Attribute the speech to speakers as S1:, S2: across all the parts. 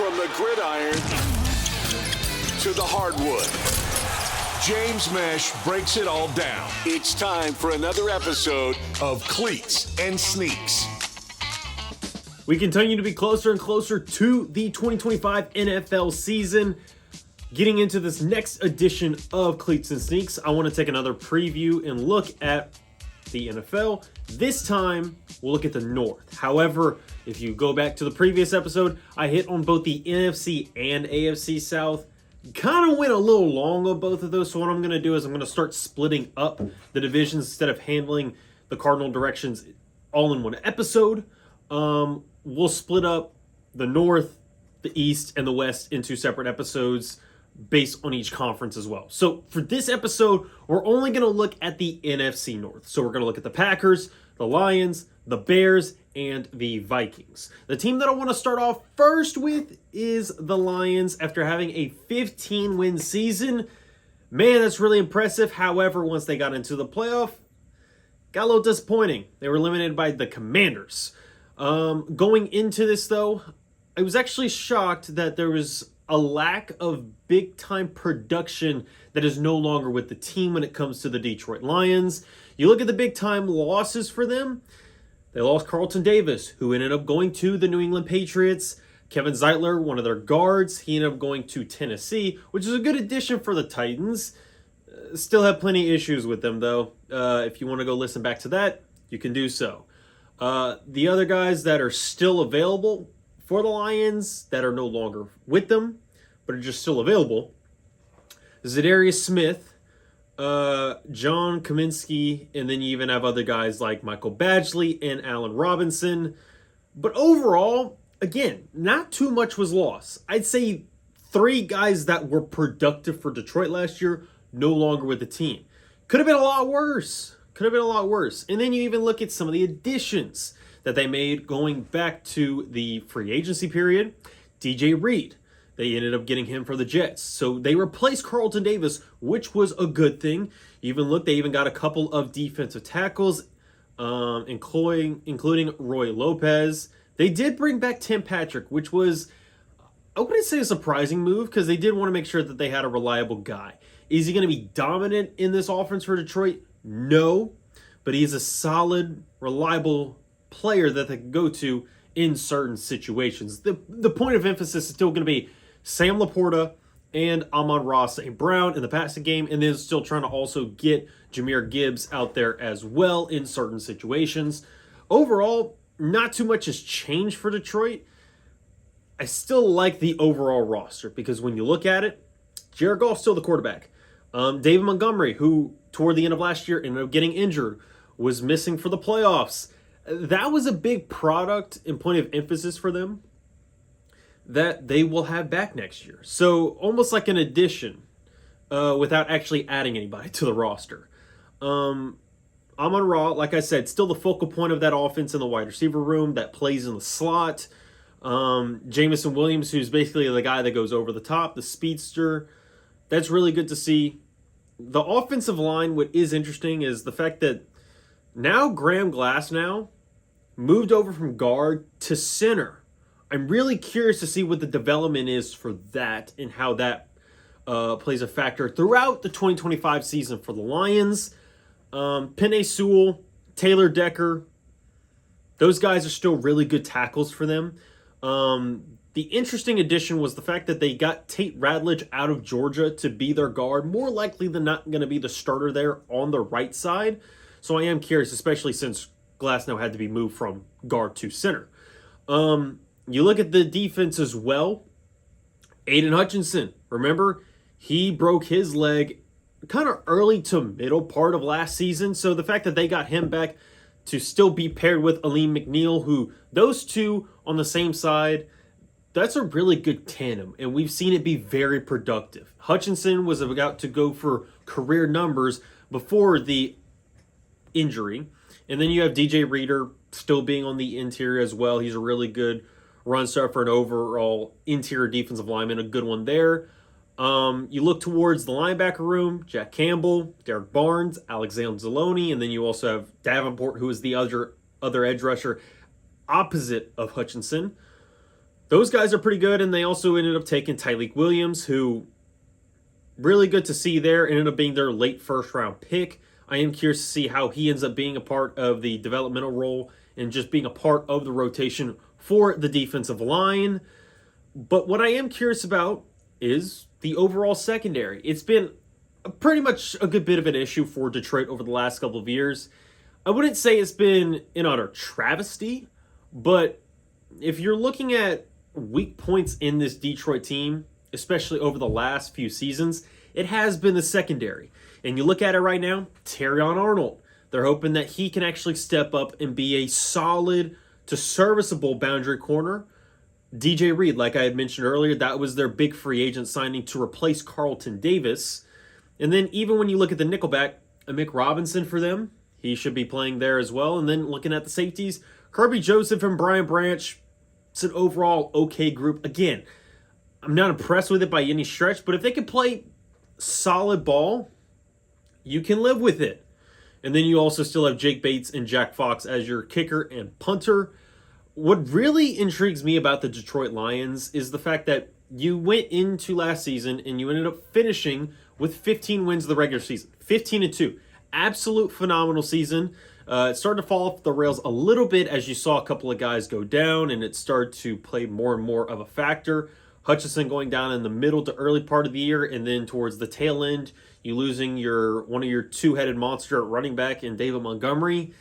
S1: From the gridiron to the hardwood, James Mesh breaks it all down. It's time for another episode of Cleats and Sneaks.
S2: We continue to be closer and closer to the 2025 NFL season. Getting into this next edition of Cleats and Sneaks, I want to take another preview and look at the NFL. This time, we'll look at the North. However, if you go back to the previous episode, I hit on both the NFC and AFC South. Kind of went a little long on both of those, so what I'm going to do is I'm going to start splitting up the divisions instead of handling the cardinal directions all in one episode. We'll split up the North, the East, and the West into separate episodes based on each conference as well. So for this episode, we're only going to look at the NFC North. So we're going to look at the Packers, the Lions, the Bears, and the Vikings. The team that I want to start off first with is the Lions. After having a 15-win season, man, that's really impressive. However, once they got into the playoff, got a little disappointing. They were eliminated by the Commanders. Going into this, though, I was actually shocked that there was a lack of big-time production that is no longer with the team when it comes to the Detroit Lions. You look at the big-time losses for them. They lost Carlton Davis, who ended up going to the New England Patriots. Kevin Zeitler, one of their guards, he ended up going to Tennessee, which is a good addition for the Titans. Still have plenty of issues with them, though. If you want to go listen back to that, you can do so. The other guys that are still available for the Lions that are no longer with them, but are just still available, Zadarius Smith, John Kaminsky, and then you even have other guys like Michael Badgley and Allen Robinson. But overall, again, not too much was lost. I'd say 3 guys that were productive for Detroit last year, no longer with the team. Could have been a lot worse. And then you even look at some of the additions that they made going back to the free agency period. DJ Reed, they ended up getting him for the Jets. So they replaced Carlton Davis, which was a good thing. They even got a couple of defensive tackles, including Roy Lopez. They did bring back Tim Patrick, which was, I wouldn't say a surprising move, because they did want to make sure that they had a reliable guy. Is he going to be dominant in this offense for Detroit? No, but he's a solid, reliable player that they can go to in certain situations. The point of emphasis is still going to be Sam Laporta and Amon-Ra St. Brown in the passing game, and then still trying to also get Jahmyr Gibbs out there as well in certain situations. Overall, not too much has changed for Detroit. I still like the overall roster because when you look at it, Jared Goff's still the quarterback. David Montgomery, who toward the end of last year ended up getting injured, was missing for the playoffs. That was a big product and point of emphasis for them that they will have back next year. So almost like an addition without actually adding anybody to the roster. Amon-Ra, like I said, still the focal point of that offense in the wide receiver room that plays in the slot. Jamison Williams, who's basically the guy that goes over the top, the speedster. That's really good to see. The offensive line, what is interesting is the fact that now Graham Glasnow moved over from guard to center. I'm really curious to see what the development is for that and how that plays a factor throughout the 2025 season for the Lions. Penei Sewell, Taylor Decker, those guys are still really good tackles for them. The interesting addition was the fact that they got Tate Radledge out of Georgia to be their guard, more likely than not going to be the starter there on the right side. So I am curious, especially since Glasnow had to be moved from guard to center. You look at the defense as well. Aiden Hutchinson, remember, he broke his leg kind of early to middle part of last season. So the fact that they got him back to still be paired with Aleem McNeil, who those two on the same side, that's a really good tandem, and we've seen it be very productive. Hutchinson was about to go for career numbers before the injury, and then you have DJ Reader still being on the interior as well. He's a really good run stuffer and overall interior defensive lineman, a good one there. You look towards the linebacker room, Jack Campbell, Derek Barnes, Alexander Zaloni, and then you also have Davenport, who is the other edge rusher opposite of Hutchinson. those guys are pretty good, and they also ended up taking Tyleik Williams, who really good to see there. Ended up being their late first-round pick. I am curious to see how he ends up being a part of the developmental role and just being a part of the rotation for the defensive line. But what I am curious about is the overall secondary. It's been pretty much a good bit of an issue for Detroit over the last couple of years. I wouldn't say it's been an utter travesty, but if you're looking at weak points in this Detroit team, especially over the last few seasons, it has been the secondary. And you look at it right now, Terrion Arnold. They're hoping that he can actually step up and be a solid to serviceable boundary corner. DJ Reed, like I had mentioned earlier, that was their big free agent signing to replace Carlton Davis. And then even when you look at the nickelback, Mick Robinson for them, he should be playing there as well. And then looking at the safeties, Kirby Joseph and Brian Branch, it's an overall okay group. Again, I'm not impressed with it by any stretch, but if they can play solid ball, you can live with it. And then you also still have Jake Bates and Jack Fox as your kicker and punter. What really intrigues me about the Detroit Lions is the fact that you went into last season and you ended up finishing with 15 wins of the regular season. 15-2. Absolute phenomenal season. It started to fall off the rails a little bit as you saw a couple of guys go down, and it started to play more and more of a factor. Hutchinson going down in the middle to early part of the year, and then towards the tail end, you losing one of your two-headed monster at running back in David Montgomery.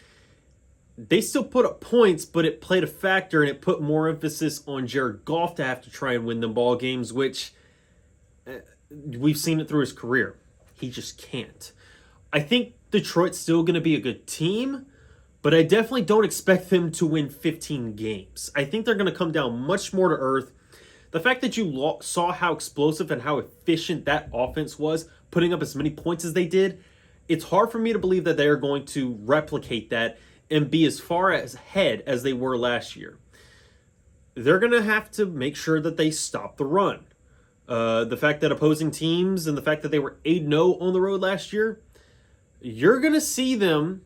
S2: They still put up points, but it played a factor, and it put more emphasis on Jared Goff to have to try and win them ball games, which we've seen it through his career. He just can't. I think Detroit's still going to be a good team, but I definitely don't expect them to win 15 games. I think they're going to come down much more to earth. The fact that you saw how explosive and how efficient that offense was, putting up as many points as they did, it's hard for me to believe that they are going to replicate that and be as far ahead as they were last year. They're going to have to make sure that they stop the run. The fact that opposing teams and the fact that they were 8-0 on the road last year, you're going to see them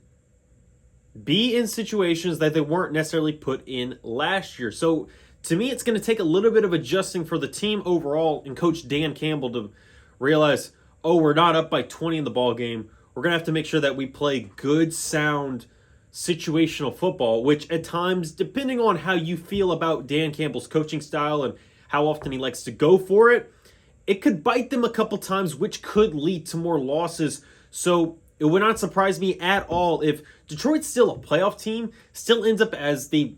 S2: be in situations that they weren't necessarily put in last year. So to me, it's going to take a little bit of adjusting for the team overall and Coach Dan Campbell to realize, oh, we're not up by 20 in the ball game. We're going to have to make sure that we play good, sound, situational football, which at times, depending on how you feel about Dan Campbell's coaching style and how often he likes to go for it, it could bite them a couple times, which could lead to more losses. So it would not surprise me at all if Detroit's still a playoff team, still ends up as the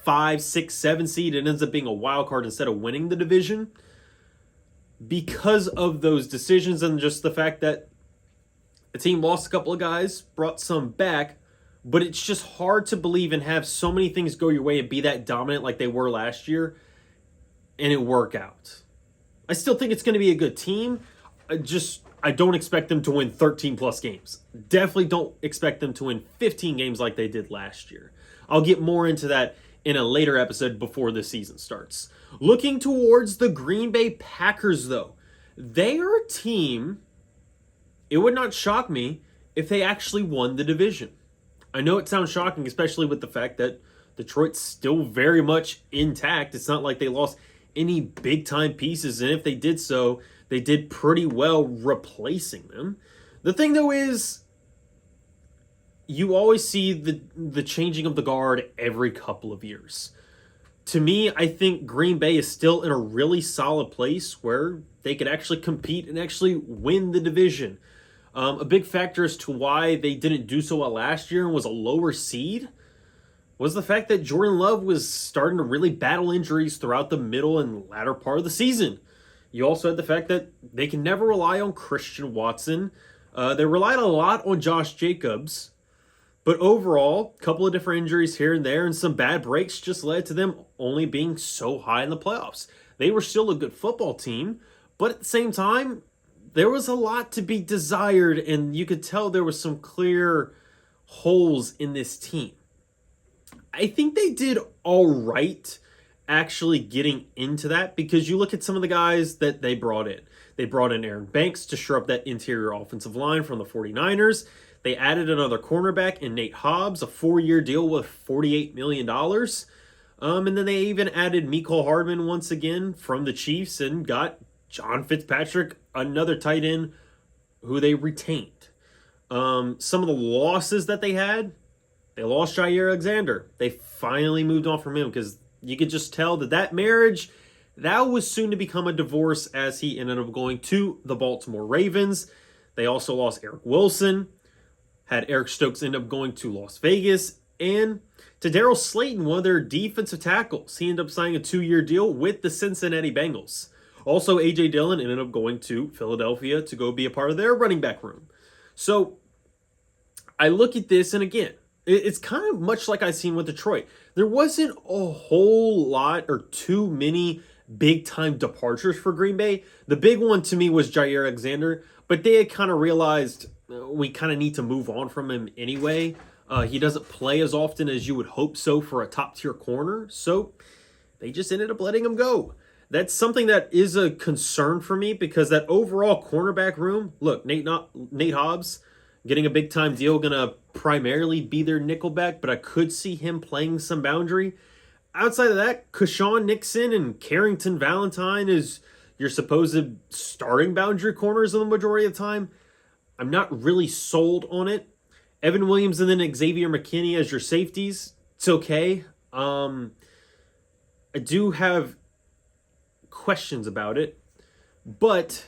S2: 5, 6, 7 seed, and ends up being a wild card instead of winning the division because of those decisions and just the fact that the team lost a couple of guys, brought some back, but it's just hard to believe and have so many things go your way and be that dominant like they were last year and it work out. I still think it's going to be a good team. I don't expect them to win 13 plus games. Definitely don't expect them to win 15 games like they did last year. I'll get more into that in a later episode before the season starts. Looking towards the Green Bay Packers, though, they are a team, it would not shock me if they actually won the division. I know it sounds shocking, especially with the fact that Detroit's still very much intact. It's not like they lost any big-time pieces, and if they did so, they did pretty well replacing them. The thing, though, is you always see the changing of the guard every couple of years. To me, I think Green Bay is still in a really solid place where they could actually compete and actually win the division. A big factor as to why they didn't do so well last year and was a lower seed was the fact that Jordan Love was starting to really battle injuries throughout the middle and latter part of the season. You also had the fact that they can never rely on Christian Watson. They relied a lot on Josh Jacobs. But overall, a couple of different injuries here and there and some bad breaks just led to them only being so high in the playoffs. They were still a good football team, but at the same time, there was a lot to be desired, and you could tell there was some clear holes in this team. I think they did all right actually getting into that because you look at some of the guys that they brought in. They brought in Aaron Banks to shore up that interior offensive line from the 49ers. They added another cornerback in Nate Hobbs, a 4-year deal with $48 million. And then they even added Mecole Hardman once again from the Chiefs and got John Fitzpatrick, another tight end who they retained. Some of the losses that they had, they lost Jair Alexander. They finally moved on from him because you could just tell that marriage, that was soon to become a divorce as he ended up going to the Baltimore Ravens. They also lost Eric Wilson, had Eric Stokes end up going to Las Vegas, and to Darryl Slayton, one of their defensive tackles. He ended up signing a 2-year deal with the Cincinnati Bengals. Also, A.J. Dillon ended up going to Philadelphia to go be a part of their running back room. So, I look at this, and again, it's kind of much like I've seen with Detroit. There wasn't a whole lot or too many big-time departures for Green Bay. The big one to me was Jair Alexander, but they had kind of realized we kind of need to move on from him anyway. He doesn't play as often as you would hope so for a top-tier corner, so they just ended up letting him go. That's something that is a concern for me because that overall cornerback room, look, Nate Hobbs getting a big-time deal, going to primarily be their nickelback, but I could see him playing some boundary. Outside of that, Keshawn Nixon and Carrington Valentine is your supposed starting boundary corners the majority of the time. I'm not really sold on it. Evan Williams and then Xavier McKinney as your safeties, it's okay. I do have questions about it, but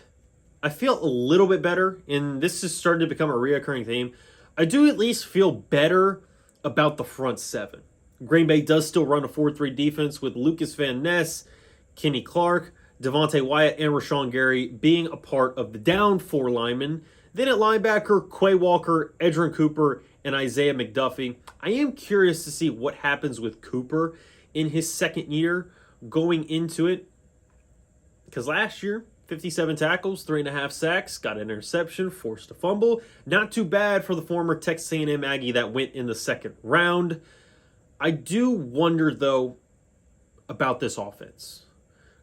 S2: I feel a little bit better, and this is starting to become a reoccurring theme. I do at least feel better about the front seven. Green Bay does still run a 4-3 defense with Lucas Van Ness, Kenny Clark, Devontae Wyatt, and Rashawn Gary being a part of the down 4 linemen. Then at linebacker, Quay Walker, Edgerrin Cooper, and Isaiah McDuffie. I am curious to see what happens with Cooper in his second year going into it. Because last year, 57 tackles, 3.5 sacks, got an interception, forced a fumble. Not too bad for the former Texas A&M Aggie that went in the second round. I do wonder, though, about this offense.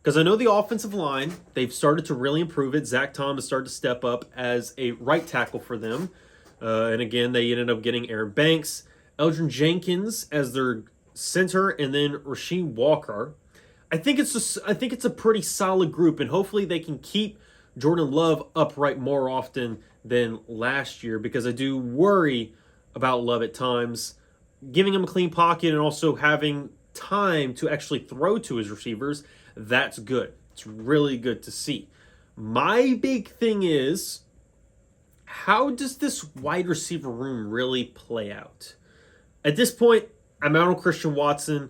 S2: Because I know the offensive line, they've started to really improve it. Zach Tom has started to step up as a right tackle for them. And again, they ended up getting Aaron Banks, Eldrin Jenkins as their center, and then Rasheem Walker. I think it's a pretty solid group, and hopefully they can keep Jordan Love upright more often than last year, because I do worry about Love at times. Giving him a clean pocket and also having time to actually throw to his receivers, that's good. It's really good to see. My big thing is, how does this wide receiver room really play out? At this point, I'm out on Christian Watson.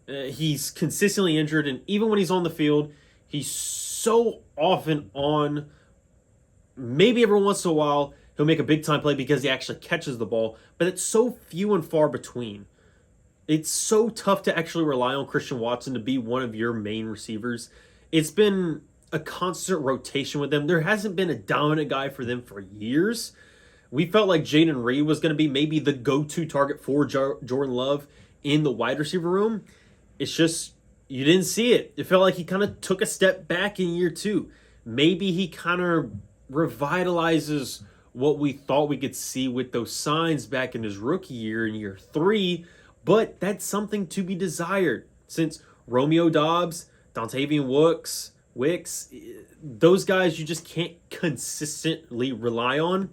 S2: He's consistently injured, and even when he's on the field, he's so often on. Maybe every once in a while, he'll make a big-time play because he actually catches the ball, but it's so few and far between. It's so tough to actually rely on Christian Watson to be one of your main receivers. It's been a constant rotation with them. There hasn't been a dominant guy for them for years. We felt like Jaden Reed was going to be maybe the go-to target for Jordan Love in the wide receiver room. It's just, you didn't see it. It felt like he kind of took a step back in year 2. Maybe he kind of revitalizes what we thought we could see with those signs back in his rookie year in year 3, but that's something to be desired since Romeo Doubs, Dontavian Wicks, those guys you just can't consistently rely on.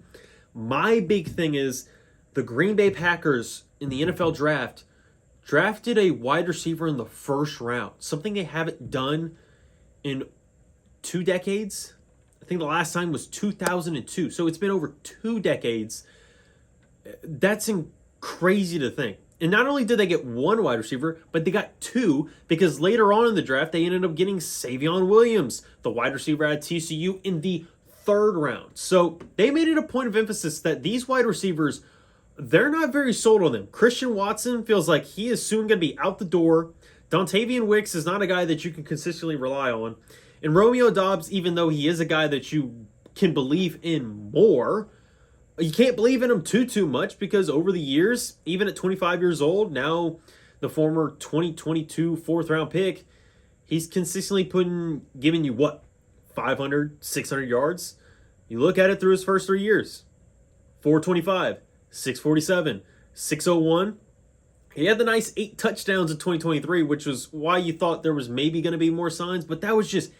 S2: My big thing is the Green Bay Packers in the NFL draft drafted a wide receiver in the first round, something they haven't done in 2 decades. I think the last time was 2002. So it's been over 2 decades. That's crazy to think. And not only did they get 1 wide receiver, but they got 2 because later on in the draft, they ended up getting Savion Williams, the wide receiver at TCU, in the 3rd round. So they made it a point of emphasis that these wide receivers, they're not very sold on them. Christian Watson feels like he is soon going to be out the door. Dontavian Wicks is not a guy that you can consistently rely on. And Romeo Doubs, even though he is a guy that you can believe in more, you can't believe in him too much because over the years, even at 25 years old, now the former 2022 4th round pick, he's consistently giving you what? 500, 600 yards? You look at it through his first 3 years. 425, 647, 601, He had the nice 8 touchdowns in 2023, which was why you thought there was maybe going to be more signs, but that was just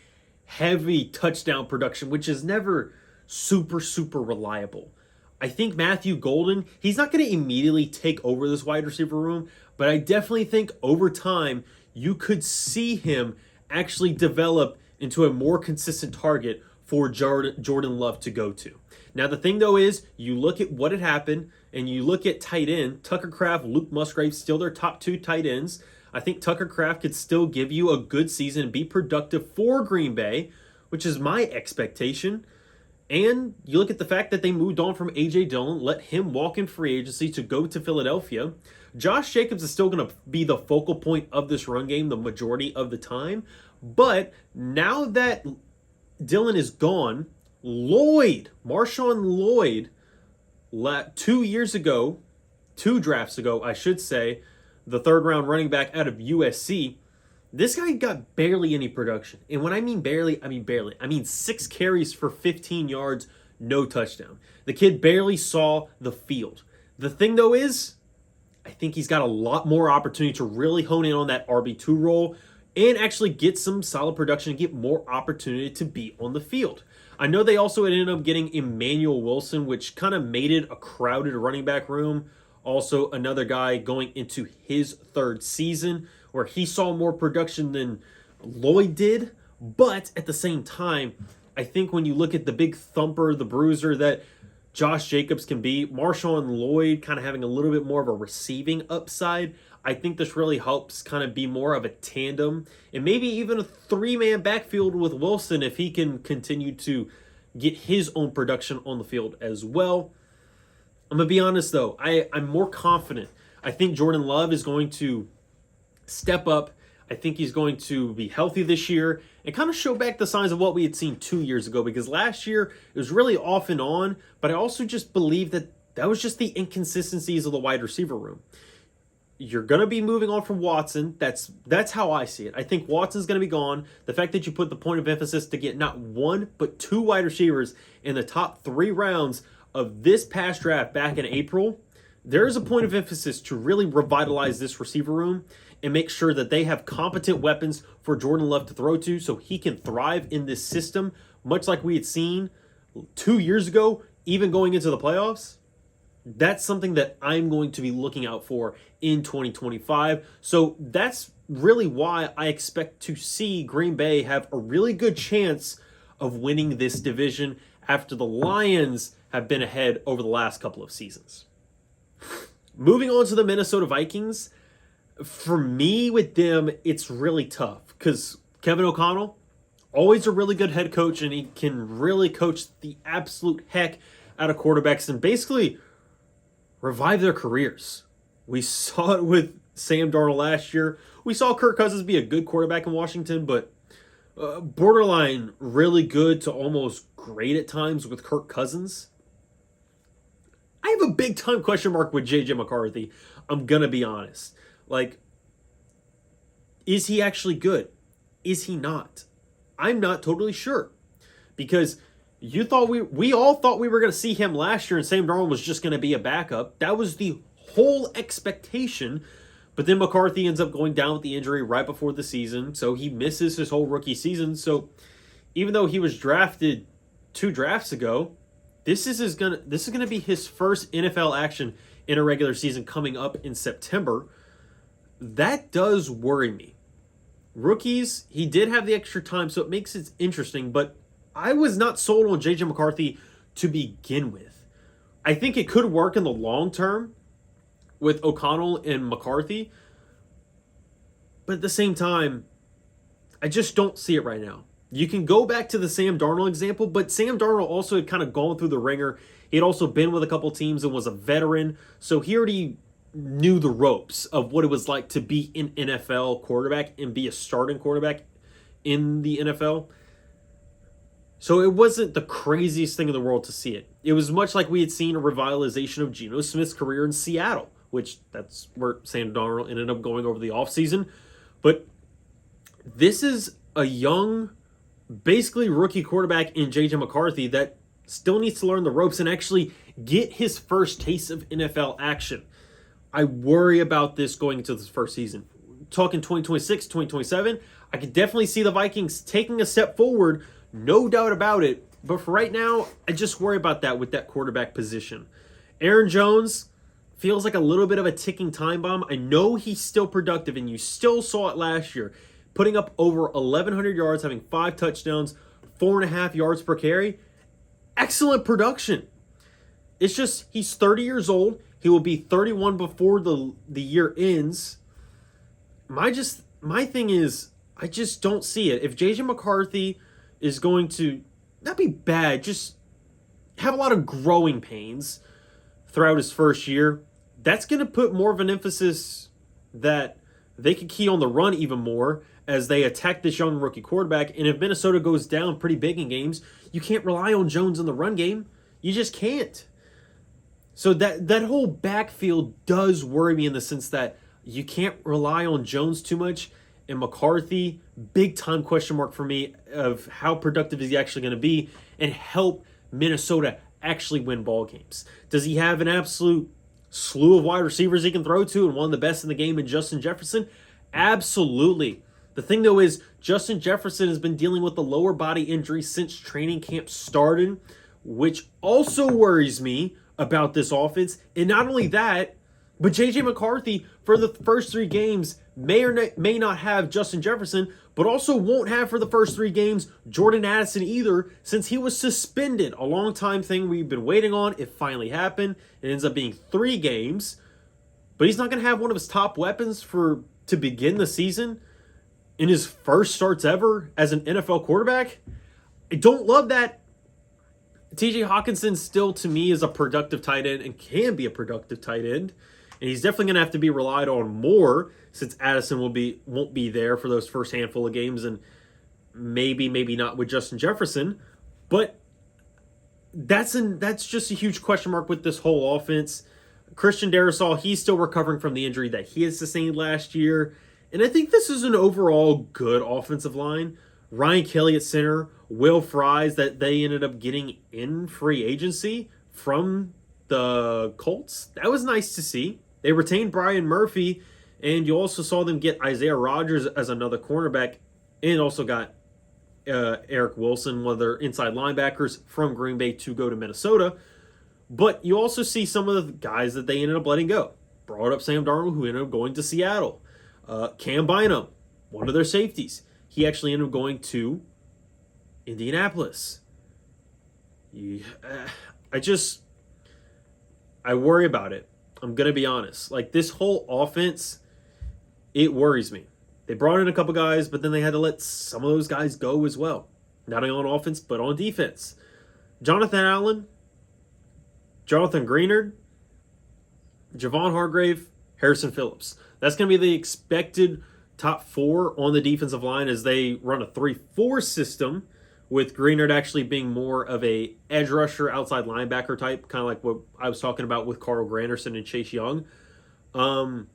S2: heavy touchdown production, which is never super, super reliable. I think Matthew Golden, he's not going to immediately take over this wide receiver room, but I definitely think over time you could see him actually develop into a more consistent target for Jordan Love to go to. Now, the thing, though, is you look at what had happened, and you look at tight end, Tucker Kraft, Luke Musgrave, still their top 2 tight ends. I think Tucker Kraft could still give you a good season and be productive for Green Bay, which is my expectation. And you look at the fact that they moved on from A.J. Dillon, let him walk in free agency to go to Philadelphia. Josh Jacobs is still going to be the focal point of this run game the majority of the time. But now that Dillon is gone, Marshawn Lloyd, 2 drafts ago, I should say, the 3rd round running back out of USC, this guy got barely any production. And when I mean barely, I mean barely. I mean 6 carries for 15 yards, no touchdown. The kid barely saw the field. The thing, though, is I think he's got a lot more opportunity to really hone in on that RB2 role and actually get some solid production and get more opportunity to be on the field. I know they also ended up getting Emmanuel Wilson, which kind of made it a crowded running back room. Also, another guy going into his 3rd season where he saw more production than Lloyd did. But at the same time, I think when you look at the big thumper, the bruiser that Josh Jacobs can be, Marshawn Lloyd kind of having a little bit more of a receiving upside, I think this really helps kind of be more of a tandem and maybe even a 3-man backfield with Wilson if he can continue to get his own production on the field as well. I'm going to be honest, though. I'm more confident. I think Jordan Love is going to step up. I think he's going to be healthy this year and kind of show back the signs of what we had seen 2 years ago, because last year it was really off and on, but I also just believe that was just the inconsistencies of the wide receiver room. You're going to be moving on from Watson. That's how I see it. I think Watson's going to be gone. The fact that you put the point of emphasis to get not 1, but 2 wide receivers in the top 3 rounds of this past draft back in April, there is a point of emphasis to really revitalize this receiver room and make sure that they have competent weapons for Jordan Love to throw to so he can thrive in this system, much like we had seen 2 years ago, even going into the playoffs. That's something that I'm going to be looking out for in 2025. So that's really why I expect to see Green Bay have a really good chance of winning this division after the Lions have been ahead over the last couple of seasons. Moving on to the Minnesota Vikings, for me with them, it's really tough because Kevin O'Connell, always a really good head coach, and he can really coach the absolute heck out of quarterbacks and basically revive their careers. We saw it with Sam Darnold last year. We saw Kirk Cousins be a good quarterback in Washington, but borderline really good to almost great at times with Kirk Cousins. I have a big time question mark with J.J. McCarthy. I'm going to be honest. Is he actually good? Is he not? I'm not totally sure. Because we all thought we were going to see him last year and Sam Darnold was just going to be a backup. That was the whole expectation. But then McCarthy ends up going down with the injury right before the season. So he misses his whole rookie season. So even though he was drafted 2 drafts ago, this is going to be his first NFL action in a regular season coming up in September. That does worry me. Rookies, he did have the extra time, so it makes it interesting, but I was not sold on J.J. McCarthy to begin with. I think it could work in the long term with O'Connell and McCarthy, but at the same time, I just don't see it right now. You can go back to the Sam Darnold example, but Sam Darnold also had kind of gone through the ringer. He had also been with a couple teams and was a veteran, so he already knew the ropes of what it was like to be an NFL quarterback and be a starting quarterback in the NFL. So it wasn't the craziest thing in the world to see it. It was much like we had seen a revitalization of Geno Smith's career in Seattle, which that's where Sam Darnold ended up going over the offseason. But this is a young, basically rookie quarterback in J.J. McCarthy that still needs to learn the ropes and actually get his first taste of NFL action. I worry about this going into this first season. Talking 2026, 2027, I could definitely see the Vikings taking a step forward, no doubt about it. But for right now, I just worry about that with that quarterback position. Aaron Jones feels like a little bit of a ticking time bomb. I know he's still productive, and you still saw it last year, putting up over 1,100 yards, having 5 touchdowns, 4.5 yards per carry. Excellent production. It's just he's 30 years old. He will be 31 before the year ends. My thing is, I just don't see it. If J.J. McCarthy is going to not be bad, just have a lot of growing pains throughout his first year, that's going to put more of an emphasis that they could key on the run even more as they attack this young rookie quarterback. And if Minnesota goes down pretty big in games, you can't rely on Jones in the run game. You just can't. So that whole backfield does worry me in the sense that you can't rely on Jones too much. And McCarthy, big time question mark for me of how productive is he actually going to be and help Minnesota actually win ball games. Does he have an absolute slew of wide receivers he can throw to and one of the best in the game in Justin Jefferson? Absolutely. The thing, though, is Justin Jefferson has been dealing with the lower body injury since training camp started, which also worries me about this offense. And not only that, but J.J. McCarthy, for the first 3 games, may or may not have Justin Jefferson, but also won't have for the first 3 games Jordan Addison either, since he was suspended. A long time thing we've been waiting on. It finally happened. It ends up being 3 games. But he's not going to have one of his top weapons to begin the season in his first starts ever as an NFL quarterback. I don't love that. TJ Hawkinson still, to me, is a productive tight end and can be a productive tight end. And he's definitely going to have to be relied on more since Addison won't be there for those first handful of games, and maybe not with Justin Jefferson. But that's just a huge question mark with this whole offense. Christian Darrisaw, he's still recovering from the injury that he had sustained last year. And I think this is an overall good offensive line. Ryan Kelly at center, Will Fries that they ended up getting in free agency from the Colts. That was nice to see. They retained Brian Murphy, and you also saw them get Isaiah Rodgers as another cornerback, and also got Eric Wilson, one of their inside linebackers from Green Bay, to go to Minnesota. But you also see some of the guys that they ended up letting go. Brought up Sam Darnold, who ended up going to Seattle. Cam Bynum, one of their safeties, he actually ended up going to Indianapolis. I worry about it. I'm going to be honest. Like, this whole offense, it worries me. They brought in a couple guys, but then they had to let some of those guys go as well. Not only on offense, but on defense. Jonathan Allen, Jonathan Greenard, Javon Hargrave, Harrison Phillips. That's going to be the expected top 4 on the defensive line as they run a 3-4 system, with Greenard actually being more of a edge rusher, outside linebacker type, kind of like what I was talking about with Carl Granderson and Chase Young. Van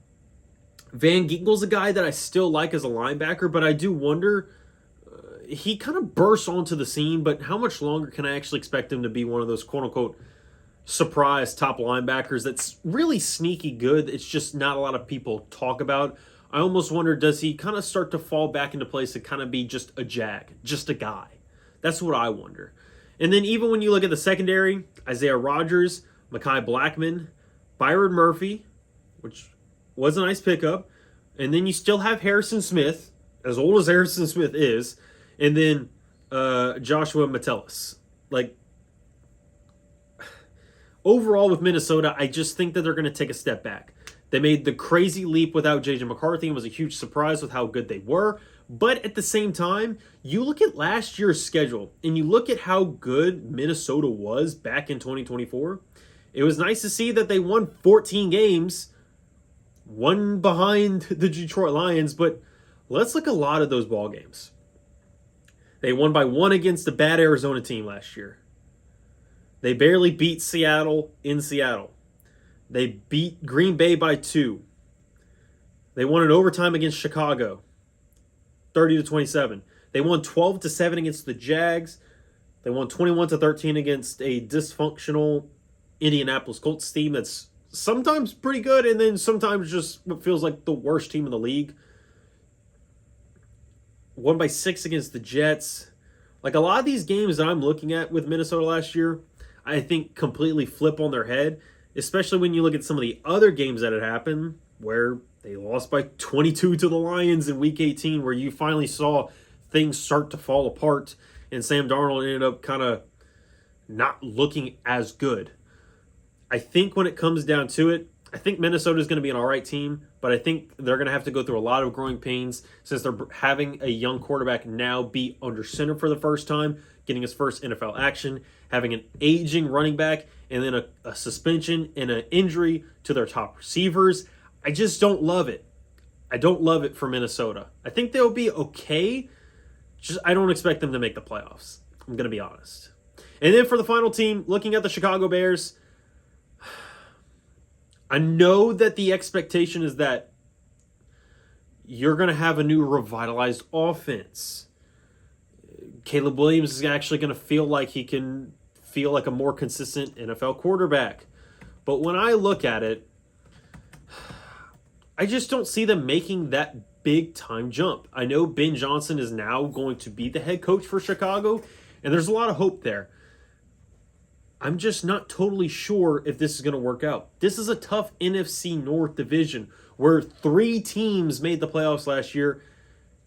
S2: Ginkel's a guy that I still like as a linebacker, but I do wonder, he kind of bursts onto the scene, but how much longer can I actually expect him to be one of those quote-unquote surprise top linebackers that's really sneaky good? It's just not a lot of people talk about. I almost wonder, does he kind of start to fall back into place and kind of be just a jag, just a guy? That's what I wonder. And then even when you look at the secondary, Isaiah Rodgers, Mekhi Blackman, Byron Murphy, which was a nice pickup, and then you still have Harrison Smith, as old as Harrison Smith is, and then Joshua Metellus. Like, overall with Minnesota, I just think that they're going to take a step back. They made the crazy leap without J.J. McCarthy and was a huge surprise with how good they were. But at the same time, you look at last year's schedule and you look at how good Minnesota was back in 2024. It was nice to see that they won 14 games, one behind the Detroit Lions, but let's look at a lot of those ball games. They won by 1 against a bad Arizona team last year. They barely beat Seattle in Seattle. They beat Green Bay by 2. They won in overtime against Chicago, 30-27. They won 12-7 against the Jags. They won 21-13 against a dysfunctional Indianapolis Colts team that's sometimes pretty good, and then sometimes just what feels like the worst team in the league. Won by 6 against the Jets. Like, a lot of these games that I'm looking at with Minnesota last year, I think completely flip on their head, especially when you look at some of the other games that had happened where they lost by 22 to the Lions in Week 18, where you finally saw things start to fall apart, and Sam Darnold ended up kind of not looking as good. I think when it comes down to it, I think Minnesota is going to be an all right team, but I think they're going to have to go through a lot of growing pains since they're having a young quarterback now be under center for the first time, getting his first NFL action, having an aging running back, and then a suspension and an injury to their top receivers. I just don't love it. I don't love it for Minnesota. I think they'll be okay. Just I don't expect them to make the playoffs. I'm going to be honest. And then for the final team, looking at the Chicago Bears, I know that the expectation is that you're going to have a new revitalized offense. Caleb Williams is actually going to feel like he can feel like a more consistent NFL quarterback. But when I look at it, I just don't see them making that big time jump. I know Ben Johnson is now going to be the head coach for Chicago, and there's a lot of hope there. I'm just not totally sure if this is going to work out. This is a tough NFC North division where 3 teams made the playoffs last year.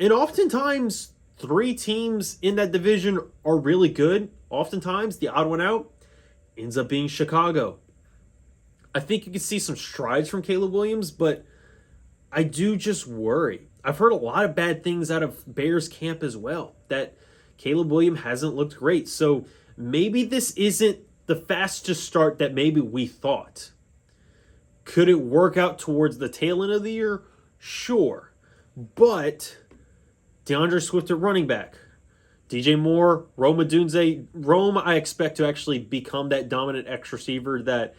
S2: And oftentimes, 3 teams in that division are really good. Oftentimes, the odd one out ends up being Chicago. I think you can see some strides from Caleb Williams, but I do just worry. I've heard a lot of bad things out of Bears camp as well, that Caleb Williams hasn't looked great. So maybe this isn't the fastest start that maybe we thought. Could it work out towards the tail end of the year? Sure. But DeAndre Swift at running back, DJ Moore, Rome Odunze. Rome, I expect to actually become that dominant X receiver that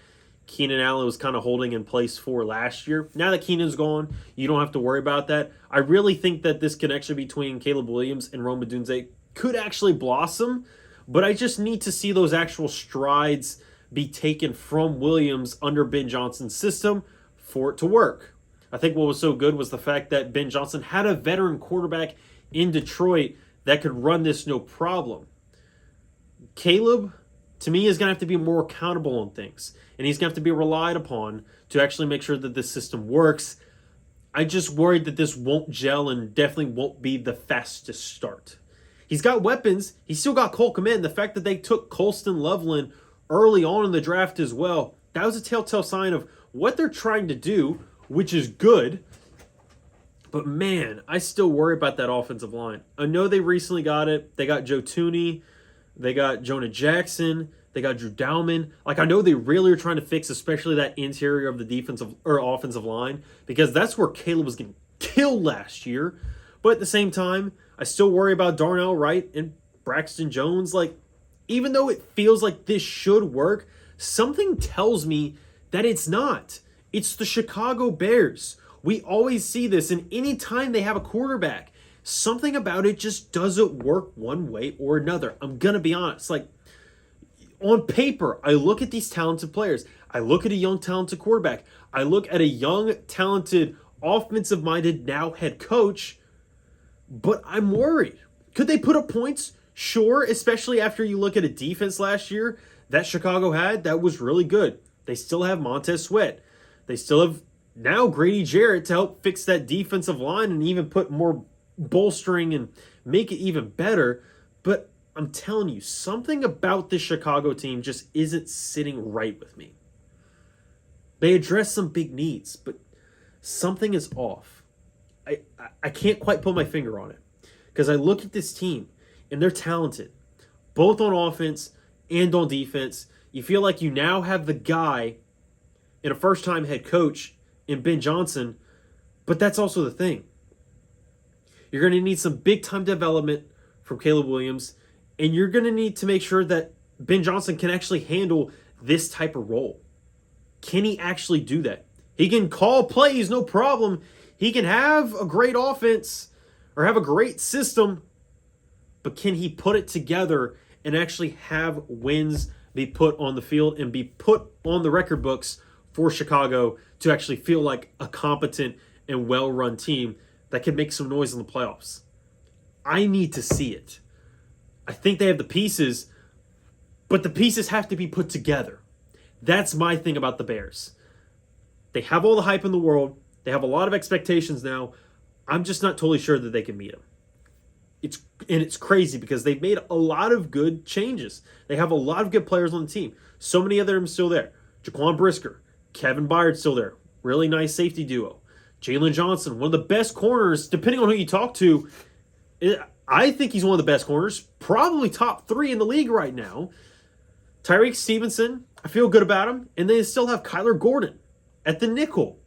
S2: Keenan Allen was kind of holding in place for last year. Now that Keenan's gone, you don't have to worry about that. I really think that this connection between Caleb Williams and Rome Odunze could actually blossom, but I just need to see those actual strides be taken from Williams under Ben Johnson's system for it to work. I think what was so good was the fact that Ben Johnson had a veteran quarterback in Detroit that could run this no problem. Caleb, to me, is going to have to be more accountable on things, and he's going to have to be relied upon to actually make sure that this system works. I just worried that this won't gel and definitely won't be the fastest start. He's got weapons. He's still got Cole Kmet. The fact that they took Colston Loveland early on in the draft as well, that was a telltale sign of what they're trying to do, which is good. But man, I still worry about that offensive line. I know they recently got it. They got Joe Tooney. They got Jonah Jackson. They got Drew Dowman. Like, I know they really are trying to fix especially that interior of the defensive or offensive line, because that's where Caleb was getting killed last year. But at the same time, I still worry about Darnell Wright and Braxton Jones. Like, even though it feels like this should work, something tells me that it's not. It's the Chicago Bears. We always see this, and anytime they have a quarterback, something about it just doesn't work one way or another. I'm going to be honest. Like, on paper, I look at these talented players. I look at a young, talented quarterback. I look at a young, talented, offensive-minded, now head coach, but I'm worried. Could they put up points? Sure, especially after you look at a defense last year that Chicago had that was really good. They still have Montez Sweat. They still have now Grady Jarrett to help fix that defensive line and even put more bolstering and make it even better. But I'm telling you, something about this Chicago team just isn't sitting right with me. They address some big needs, but something is off. I can't quite put my finger on it, because I look at this team and they're talented, both on offense and on defense. You feel like you now have the guy in a first-time head coach in Ben Johnson, but that's also the thing. You're going to need some big-time development from Caleb Williams, and you're going to need to make sure that Ben Johnson can actually handle this type of role. Can he actually do that? He can call plays, no problem. He can have a great offense or have a great system, but can he put it together and actually have wins be put on the field and be put on the record books for Chicago to actually feel like a competent and well-run team that can make some noise in the playoffs. I need to see it. I think they have the pieces, but the pieces have to be put together. That's my thing about the Bears. They have all the hype in the world. They have a lot of expectations now. I'm just not totally sure that they can meet them. It's crazy because they've made a lot of good changes. They have a lot of good players on the team. So many of them still there. Jaquan Brisker, Kevin Byard still there. Really nice safety duo. Jalen Johnson, one of the best corners, depending on who you talk to. I think he's one of the best corners. Probably top 3 in the league right now. Tyreek Stevenson, I feel good about him. And they still have Kyler Gordon at the nickel.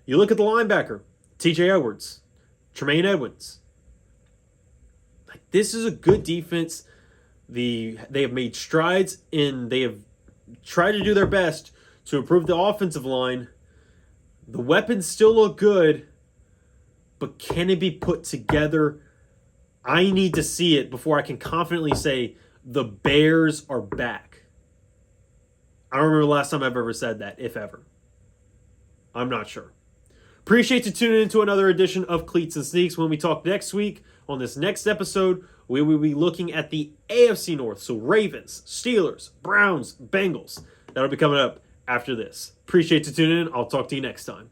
S2: You look at the linebacker, TJ Edwards, Tremaine Edmonds. This is a good defense. They have made strides and they have tried to do their best to improve the offensive line. The weapons still look good, but can it be put together? I need to see it before I can confidently say the Bears are back. I don't remember the last time I've ever said that, if ever. I'm not sure. Appreciate you tuning in to another edition of Cleats and Sneaks. When we talk next week, on this next episode, we will be looking at the AFC North. So Ravens, Steelers, Browns, Bengals. That'll be coming up after this. Appreciate you tuning in. I'll talk to you next time.